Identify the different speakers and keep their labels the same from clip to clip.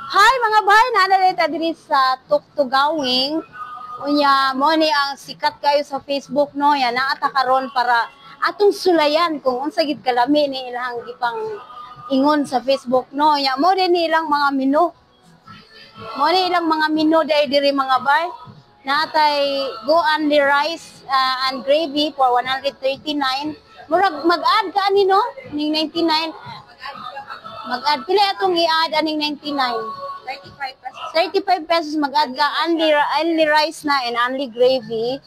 Speaker 1: Hi mga bay, nanalita diri sa Tuktugawing. Unya mo ni ang sikat kayo sa Facebook no, ya naata karon para atong sulayan kung unsa gid kalami ni ilang gipang ingon sa Facebook no. Ya mo din ilang mga menu. Mo ni ilang mga menu diri mga bay. Natay go only rice and gravy for 139. Murag mag-add ka ani no, ning 99. Mag-add pila atong i-add aning 99.
Speaker 2: 35 pesos.
Speaker 1: 35 pesos mag-add ka only rice na and only gravy.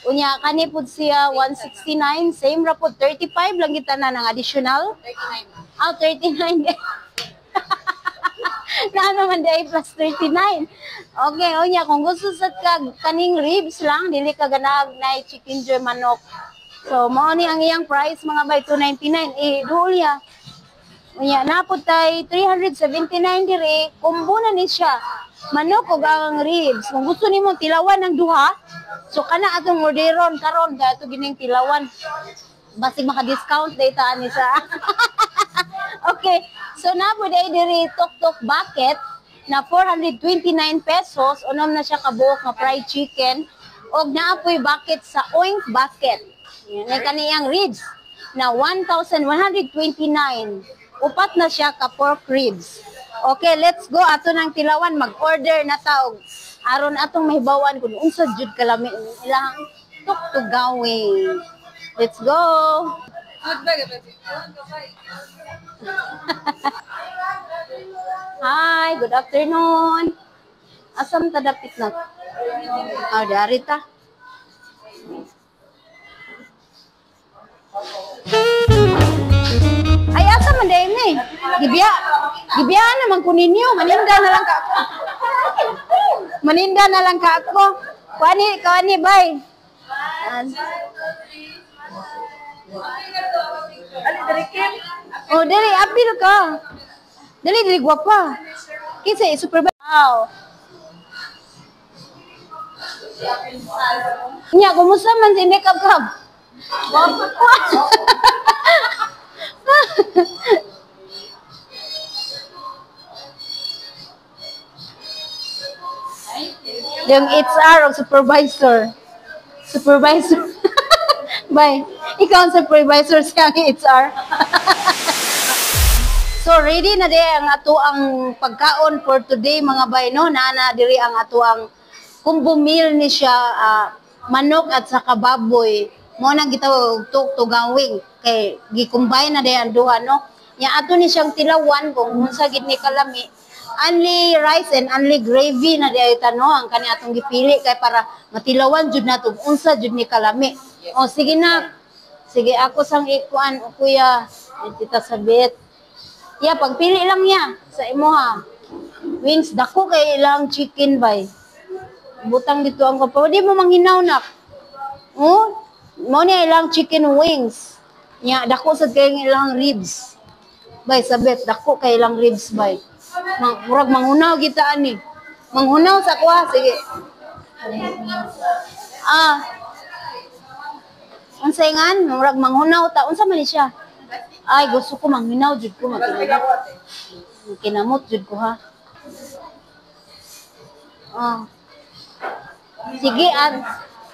Speaker 1: Unya kani pud siya 169, same ra pud 35 lang kita na ng additional.
Speaker 2: 39.
Speaker 1: Ah, 39. Na naman day plus 39. Okay, unya kung gusto sa kaning ribs lang, dili ka ganag na chicken joy manok. So mao ni ang iyang price mga bay 299. Duol ya. Unya napod tay 379 dire, combo na ni siya. Manok ug ang ribs. Kung gusto nimo tilawan ng duha, so kana atong orderon karon kay ato gining tilawan. Basig maka-discount data ani sa. Okay. So napod ay dire tok-tok bucket na 429 pesos, unom na siya kabuok nga fried chicken og naapoy bucket sa oink bucket. Yan ay kaniyang ribs na 1,129. Upat na siya ka pork ribs. Okay, let's go. Ato ng tilawan, mag-order na taog. Aron atong mahibawan kung unsa jud kalami ilang tuktugawing. Let's go. Hi, good afternoon. Asam ta dapit na? Ah, dari ta. Ay, asa man day ni? Gibiya naman ko ninyo. Maninda na lang ka ako. Maninda na lang ka ako. Kani, bay.
Speaker 2: Ali dari Kim.
Speaker 1: Oh, dali, apil ka. Dali, gwapa. Kasi, super wow. Nya, kumusta man si Nekab Kab? Gwapa ko. Yung HR o supervisor. Bye. Ikaw ang supervisor sa HR. So ready na di ang ato ang pagkaon for today mga bay no. Naana diri ang ato ang combo meal ni siya manok at saka baboy. Mo nang gitawag tuktugawing kay gi-combine na di ang duha no. Ya ato ni siyang tilawan kung unsa gid ni kalami. Only rice and only gravy na di no ang kani atong gipili kay para matilawan jud nato unsa jud ni kalami. O sige na. Sige ako sang ikuan kuya. Tita Sabit. Ya pagpili lang niya sa imo ha. Wings dako kay ilang chicken bay. Butang dito ang kapo. Di mo manghinaw nak. Oh, mo ni ilang chicken wings. Nya dako sa kay ilang ribs. Bay Sabit dako kay ilang ribs bay. Murag manghunaw kita ani. Manghunaw sa kuha sige. Unsa ingan murag manghunaw ta unsa man ni siya? Ay gusto ko manghunaw jud ko kinamot jud ko ha. Sige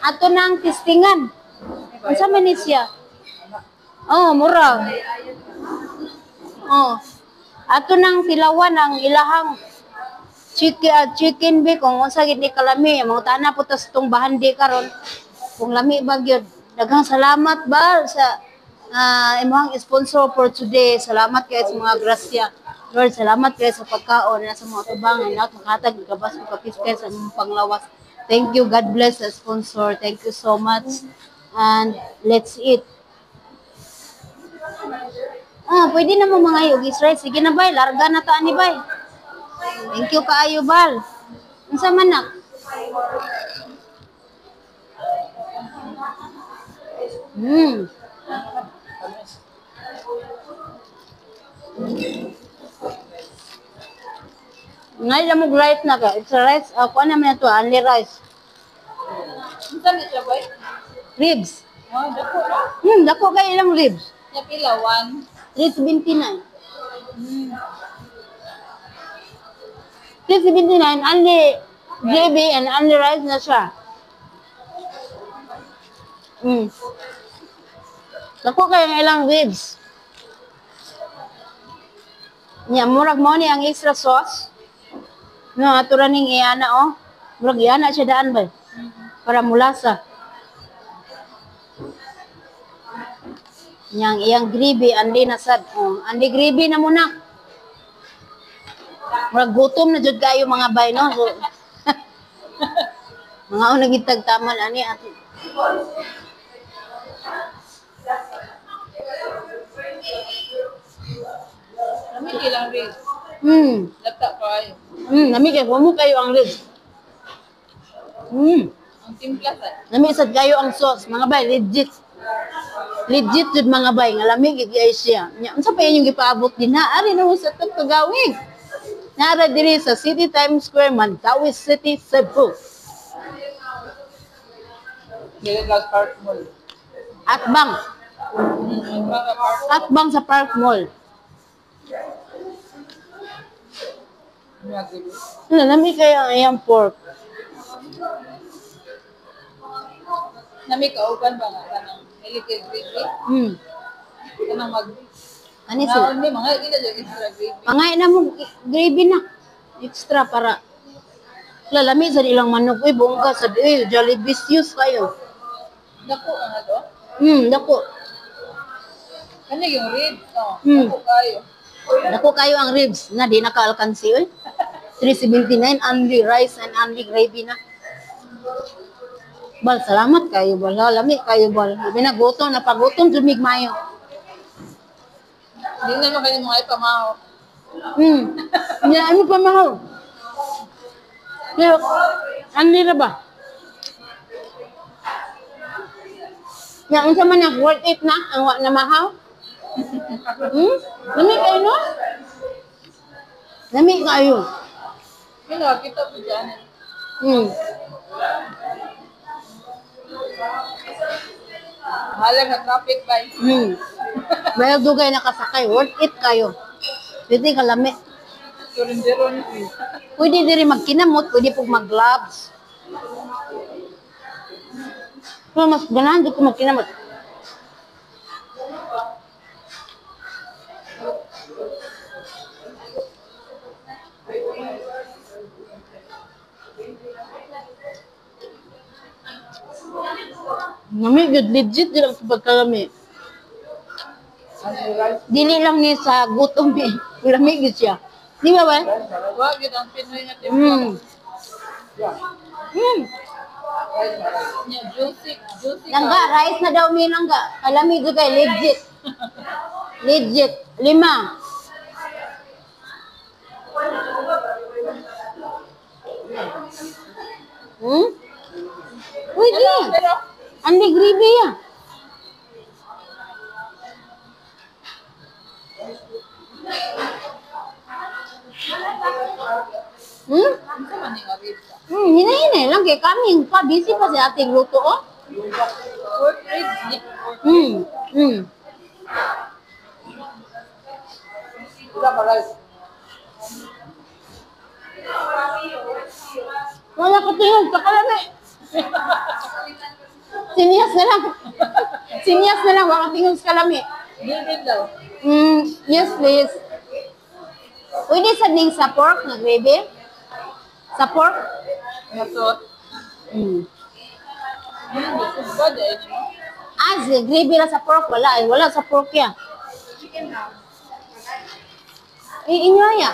Speaker 1: ato nang testingan. Unsa man ni siya? Murag. Ato nang tilawan ang ilahang chicken bi kung unsa gid ni kalami mo tana po tas tong bahandi karon kung lami ba gyud daghang salamat ba sa imong sponsor for today. Salamat kay sa mga grasya Lord, salamat kay sa pagkaon na sa mga tubangan at makatag gabas mo kapis kay sa imong panglawas. Thank you, God bless the sponsor. Thank you so much and let's eat. Pwede na mo mga yugis rice. Sige na bay, larga na ta ani bay. Thank you kaayo bal. Unsa man nak? Ngay mo rice na ka. It's a rice. Ako naman ito, only rice.
Speaker 2: Unsa ni siya boy?
Speaker 1: Ribs.
Speaker 2: Dako na.
Speaker 1: Dako kay ilang ribs.
Speaker 2: Ya pila 1.
Speaker 1: 329. 379, only gravy and only rice na siya. Dako kayo ng ilang ribs. Nya, murag mo ni ang extra sauce. No, ato raning iyana, oh. Murag iyana siya daan ba? Para mulasa. Yang iyang gravy, andi na sad. Oh, andi gravy na muna. Murag gutom na jud kayo mga bay, no? So, mga unang gitagtaman, ani ato.
Speaker 2: Nami ilang ribs. Laptop ko ay.
Speaker 1: Nami kay mo kayo ang ribs.
Speaker 2: Ang timpla sa.
Speaker 1: Nami sad kayo ang sauce, mga bay, legit. Legit jud mga bay, nga lamig gyud siya. Nya unsa pa inyong gipaabot din na ari na sa tug kagawig. Nara diri sa City Times Square man, Tawi City, Cebu.
Speaker 2: Dili last part mo.
Speaker 1: Atbang.
Speaker 2: Mga part.
Speaker 1: Atbang sa Park Mall. Nami kayo ang iyang pork.
Speaker 2: Nami kauban ba nga kanang electric gravy? Kanang mag
Speaker 1: Ani sila?
Speaker 2: Naon ni mga ina jud extra gravy.
Speaker 1: Pangay na mo gravy na. Extra para lalami sa ilang manok. Uy, bongga sa Jollibee kayo.
Speaker 2: Dako ang ato.
Speaker 1: Dako.
Speaker 2: Kanya yung ribs, no?
Speaker 1: Mm.
Speaker 2: Dako kayo.
Speaker 1: Dako kayo ang ribs na di nakaalkansi. Uy. 379, only rice and only gravy na. Bal, salamat kayo, bal. Lami kayo, bal. Binagutom, napagutom, mayo.
Speaker 2: Hindi naman kayo mga ipamaho.
Speaker 1: Ano pa mahal? Pero, only na ba? Nga, unsa man ang worth it na, ang wa na mahal? Lami kayo, no? Lami kayo.
Speaker 2: Yun o, kita po dyan. Halang na traffic ba?
Speaker 1: Mayroon dugay nakasakay, worth it kayo. Pwede kalami.
Speaker 2: Turinderon.
Speaker 1: Pwede diri magkinamot, pwede pong mag-gloves. Pero mas ganahan dito ko magkinamot. Nami, good legit din ang pagkalami. Dili lang ni sa gutom eh. Lamig yun siya. Di ba ba?
Speaker 2: Wag yun ang Pinoy nga timpla. Nya, juicy
Speaker 1: Langga, rice na daw may langga. Alamig yun kay legit. Legit. 5. Pwede.
Speaker 2: Pero,
Speaker 1: Andi gravy ya.
Speaker 2: ano man yung ribs?
Speaker 1: Hinay-hinay lang kay kami. Pa, busy pa si ating luto, oh.
Speaker 2: Pork ribs, di pork. Wala pa rice.
Speaker 1: Wala ko tingog sa kalami. Sinyas na lang. Sinyas na lang, wala tingog sa kalami.
Speaker 2: Bilbil daw.
Speaker 1: Yes, please. Pwede sa ning sa pork na gravy? Sa pork?
Speaker 2: Masot. Gusto ba dahil mo?
Speaker 1: Sa gravy na sa pork, wala. Wala sa pork ya. Inyo ya.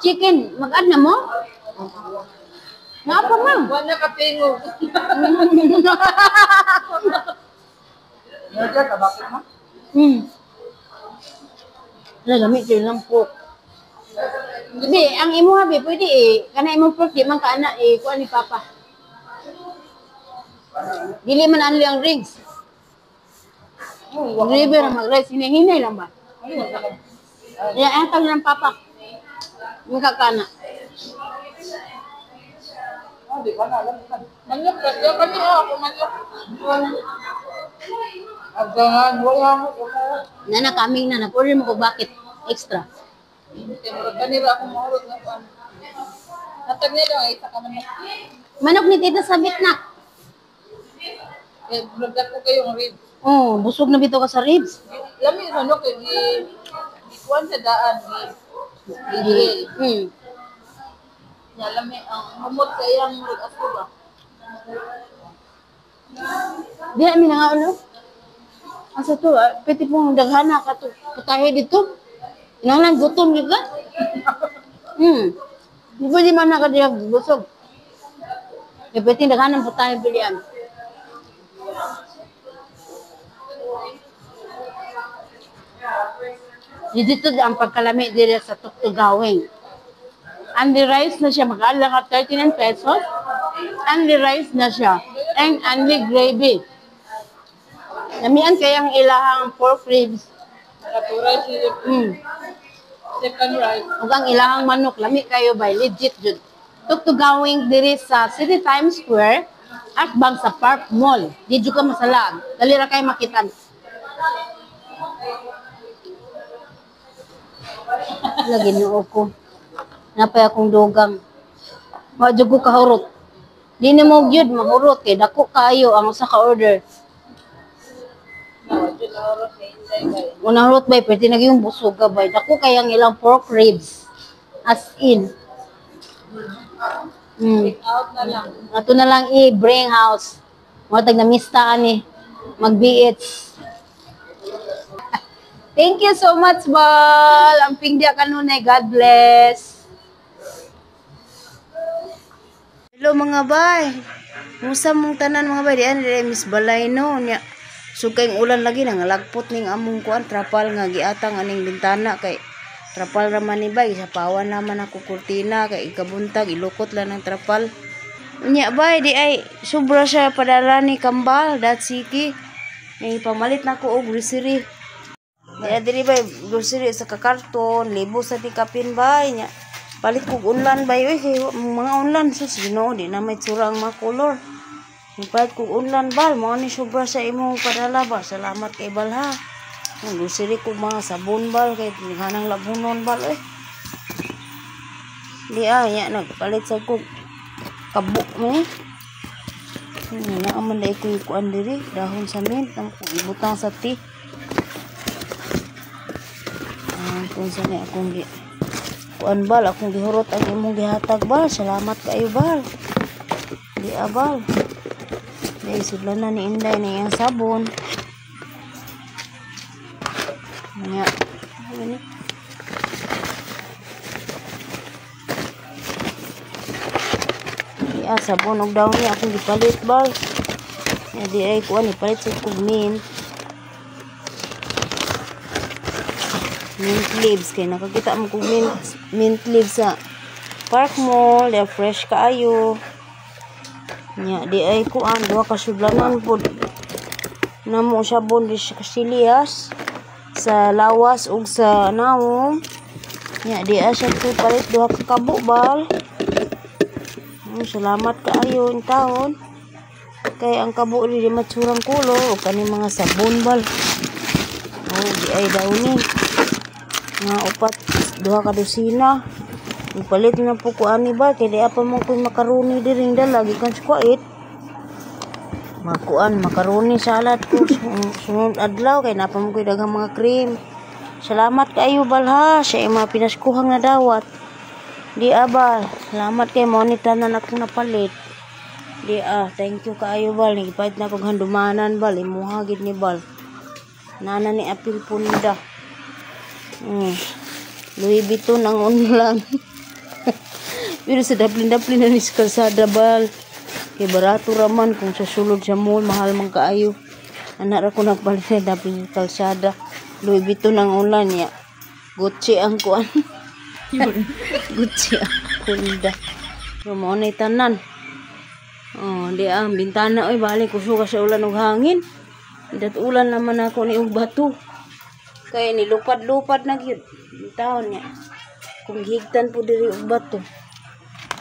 Speaker 1: Chicken, mag-add na mo? Nga pa, ma'am.
Speaker 2: Wala ka tingog. Nandiyan ka, bakit mo?
Speaker 1: Lamig yun lang pork. Di, ang imo habi, pwede eh. Kana imong pork, di man ka ana eh. Kuha ni Papa. Dili man anli ang rings. Gravy na mag-rice. Hinay-hinay lang ba? Atang ng Papa. Yung kakana.
Speaker 2: Di ba na alam ka? Manok ka. Kaya kami ako manok. Agangan, wala mo.
Speaker 1: Nana kaming na. Order mo ko bakit? Extra.
Speaker 2: Kaya murag kanila akong mahurot na pa. Natag nila ang isa ka man.
Speaker 1: Manok ni Tita Sabit na.
Speaker 2: Eh, vlogda ko kayong rib.
Speaker 1: Oh, busog na bito ka sa ribs.
Speaker 2: Lami ano kay di kuan sa daan di. Ya lami ang humot kayang asko ba.
Speaker 1: Di na nga ano. Asa to, pwede pong daghana ka to. Putahe dito. Inangan gutom di ka? Di ba di man na ka diya busog? E pwede daghana putahe bilian. Dito ang pagkalami dito sa Tuktugawing. Only rice na siya, mag-aala ka 39 pesos. Only rice na siya. And only gravy. Namian kayang ilahang pork ribs.
Speaker 2: Natural siya. Second rice.
Speaker 1: Ug ang ilahang manok, lami kayo ba? Legit jud. Tuktugawing diri sa City Times Square at bang sa Park Mall. Di jud ka masalag. Dali ra kay makitan. Lagi noo ko. Napay akong dugang. Wa jud ko kahurot. Di ni mo gyud mahurot kay dako kayo ang usa ka order. Unang rot bay, pwede naging busog ka bay. Dako kayang ilang pork ribs. As in.
Speaker 2: Out na lang.
Speaker 1: Ato na lang i-bring house. Mga tag namista ani. Mag-BH. Thank you so much, Bal. Ang pingdia kanunay. God bless. Hello mga bay. Musa mong tanan mga bay. Diyan dire Miss Balay no. Sugay ulan lagi nang lagpot ning among kuan trapal nga giatang aning bintana kay trapal raman ni bay sa pawan naman ako kurtina kay ikabuntag ilukot lang ng trapal. Unya bay di ay sobra siya padala ni kambal dat siki. May pamalit na ko og grocery. Kaya diri bay grocery sa kakarton, libo sa tikapin bay nya. Palit kog unlan bay oy kay mga unlan sus Ginoo di na may tsura ang mga color. Ipalit kog unlan bal mo ni sobra sa imong padala ba. Salamat kay bal ha. Ang grocery kog mga sabon bal kay hanang labunon bal oy. Di aya nagpalit sa kog kabuk me. Na aman dai ko kuan diri dahon sa mint ang ibutang sa tea. Kung sa ni akong kuan bal akong gihurot ang imong gihatag bal. Salamat kayo bal. Di abal. Dahil sudlan na ni Inday na yung sabon. Nga. Ano? Iya, sabon. Og daw niya akong gipalit bal. Di ay kuan ipalit sa kugmin. Mint leaves. Kaya nakakita mo kung mint leaves sa Park Mall. Di fresh kaayo. Nya di ay kuan duha ka sudlanan pod namo sabon di Kasilias sa lawas ug sa naong nya di ay siya palit duha ka kabo bal. Salamat kaayo in taon kay ang kabo di matsurang kulo ug kani mga sabon bal. Di ay daw ni nga upat duha ka dosina. Ipalit na po ko ani ba kay di apa mo ko makaroni diring dala gikan sa kuait. Makuan makaroni salad ko sunod adlaw kay napa mo ko daghang mga cream. Salamat kaayo bal ha sa mga pinaskuhang na dawat. Di abal. Salamat kay mo ni tanan akong napalit. Di thank you kaayo bal nigipait na kog handumanan bal imuha gid ni bal. Nana ni apil punda. Louis Vuitton ang unlan. Pero sa daplin-daplin na ni kalsada bal. Kay barato raman kung sa sulod sa mall mahal man kaayo. Anak ra ko nagpalit sa daplin kalsada. Louis Vuitton ang ulan niya. Gucci ang kuan. Gucci ang kunda. Mo na tanan. Di ang bintana oy bali kusuga sa ulan ug hangin. Dat ulan naman ako ni og bato. Kay nilupad-lupad na gyud. Taon niya. Kung higtan po diri og bato.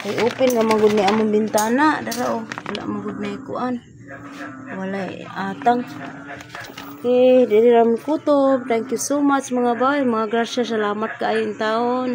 Speaker 1: Kay open nga magud ni among bintana dara wala magud na ikuan. Wala atang. Okay, diri ra mi kutob. Thank you so much mga bay, mga grasya, salamat kaayo in taon.